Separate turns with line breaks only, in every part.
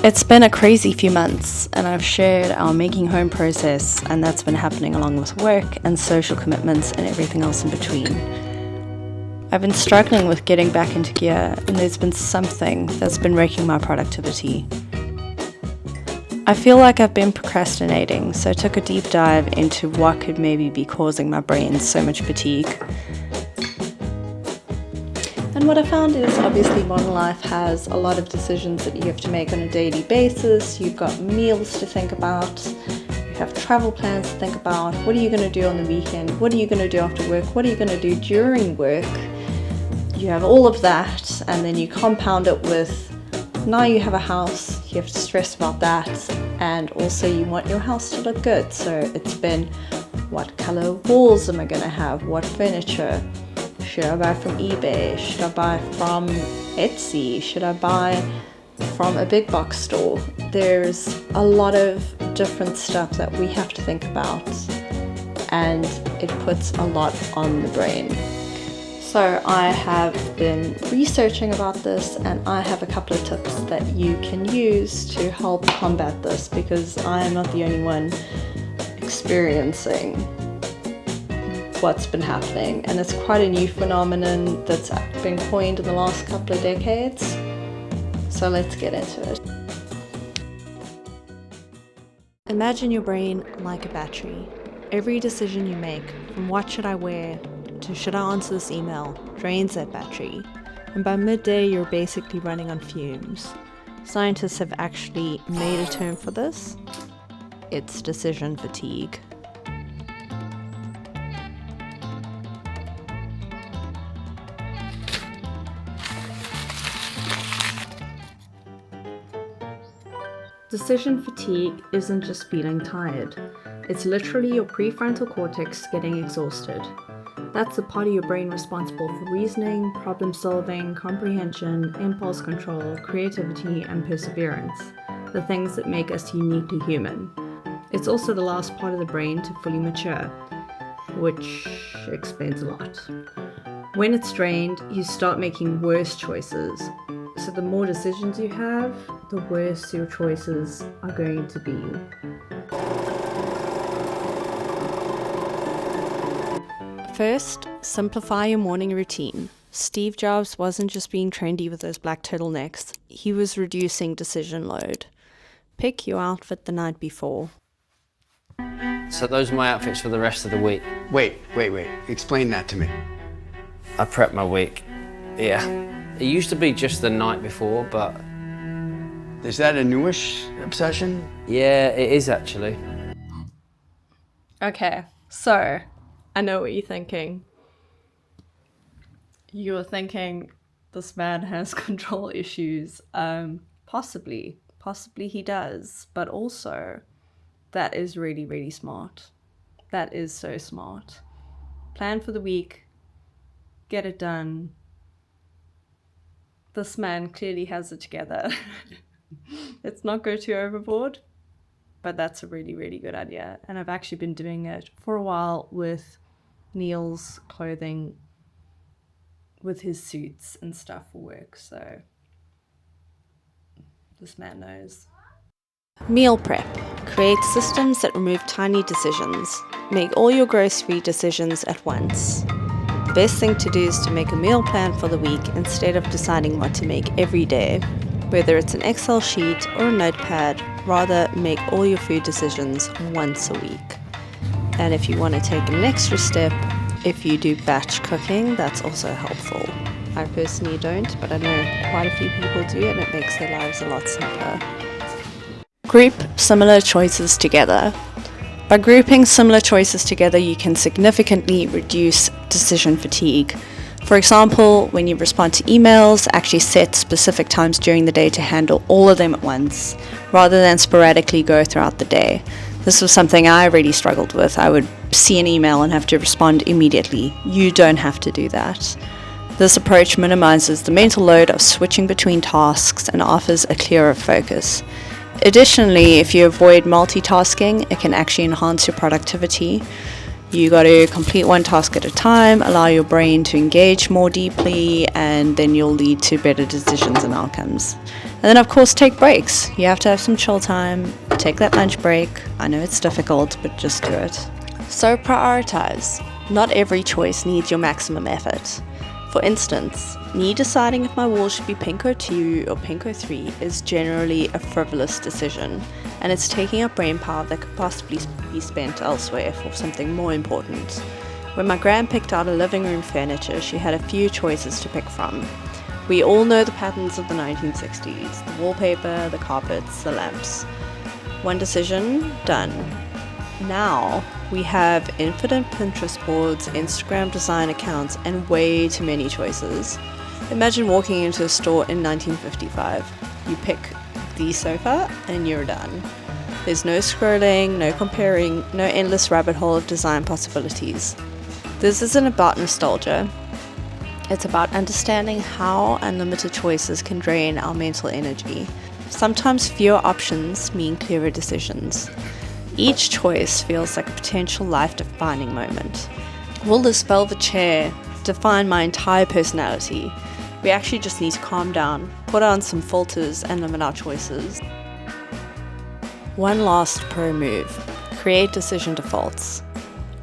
It's been a crazy few months, and I've shared our making home process, and that's been happening along with work and social commitments and everything else in between. I've been struggling with getting back into gear, and there's been something that's been wrecking my productivity. I feel like I've been procrastinating, so I took a deep dive into what could maybe be causing my brain so much fatigue. And what I found is obviously modern life has a lot of decisions that you have to make on a daily basis. You've got meals to think about, you have travel plans to think about, what are you going to do on the weekend, what are you going to do after work, what are you going to do during work. You have all of that, and then you compound it with now you have a house, you have to stress about that, and also you want your house to look good. So it's been, what color walls am I going to have, what furniture? Should I buy from eBay? Should I buy from Etsy? Should I buy from a big box store? There's a lot of different stuff that we have to think about, and it puts a lot on the brain. So I have been researching about this, and I have a couple of tips that you can use to help combat this, because I am not the only one experiencing what's been happening, and it's quite a new phenomenon that's been coined in the last couple of decades. So let's get into it. Imagine your brain like a battery. Every decision you make, from what should I wear to should I answer this email, drains that battery, and by midday you're basically running on fumes. Scientists have actually made a term for this. It's decision fatigue. Decision fatigue isn't just feeling tired. It's literally your prefrontal cortex getting exhausted. That's the part of your brain responsible for reasoning, problem solving, comprehension, impulse control, creativity, and perseverance. The things that make us uniquely human. It's also the last part of the brain to fully mature, which explains a lot. When it's drained, you start making worse choices. So the more decisions you have, the worse your choices are going to be. First, simplify your morning routine. Steve Jobs wasn't just being trendy with those black turtlenecks, he was reducing decision load. Pick your outfit the night before.
So those are my outfits for the rest of the week.
Wait. Explain that to me.
I prep my week. Yeah. It used to be just the night before, but...
Is that a newish obsession?
Yeah, it is actually.
Okay, so I know what you're thinking. You're thinking this man has control issues. Possibly he does, but also that is really, really smart. That is so smart. Plan for the week, get it done. This man clearly has it together. Let's not go too overboard, but that's a really, really good idea. And I've actually been doing it for a while with Neil's clothing, with his suits and stuff for work. So this man knows. Meal prep. Create systems that remove tiny decisions. Make all your grocery decisions at once. The best thing to do is to make a meal plan for the week instead of deciding what to make every day. Whether it's an Excel sheet or a notepad, rather make all your food decisions once a week. And if you want to take an extra step, if you do batch cooking, that's also helpful. I personally don't, but I know quite a few people do, and it makes their lives a lot simpler. Group similar choices together. By grouping similar choices together, you can significantly reduce decision fatigue. For example, when you respond to emails, actually set specific times during the day to handle all of them at once, rather than sporadically go throughout the day. This was something I really struggled with. I would see an email and have to respond immediately. You don't have to do that. This approach minimizes the mental load of switching between tasks and offers a clearer focus. Additionally, if you avoid multitasking, it can actually enhance your productivity. You got to complete one task at a time, allow your brain to engage more deeply, and then you'll lead to better decisions and outcomes. And then of course take breaks. You have to have some chill time, take that lunch break. I know it's difficult, but just do it. So prioritize. Not every choice needs your maximum effort. For instance, me deciding if my wall should be pink 02 or pink 03 is generally a frivolous decision, and it's taking up brain power that could possibly be spent elsewhere for something more important. When my gran picked out a living room furniture, she had a few choices to pick from. We all know the patterns of the 1960s, the wallpaper, the carpets, the lamps. One decision, done. Now, we have infinite Pinterest boards, Instagram design accounts, and way too many choices. Imagine walking into a store in 1955. You pick the sofa and you're done. There's no scrolling, no comparing, no endless rabbit hole of design possibilities. This isn't about nostalgia. It's about understanding how unlimited choices can drain our mental energy. Sometimes fewer options mean clearer decisions. Each choice feels like a potential life-defining moment. Will this velvet chair define my entire personality? We actually just need to calm down, put on some filters, and limit our choices. One last pro move: create decision defaults.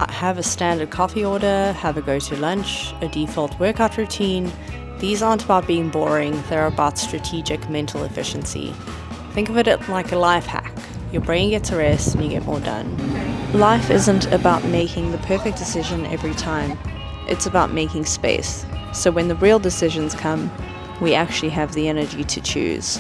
Have a standard coffee order, have a go-to lunch, a default workout routine. These aren't about being boring, they're about strategic mental efficiency. Think of it like a life hack. Your brain gets a rest and you get more done. Life isn't about making the perfect decision every time. It's about making space. So when the real decisions come, we actually have the energy to choose.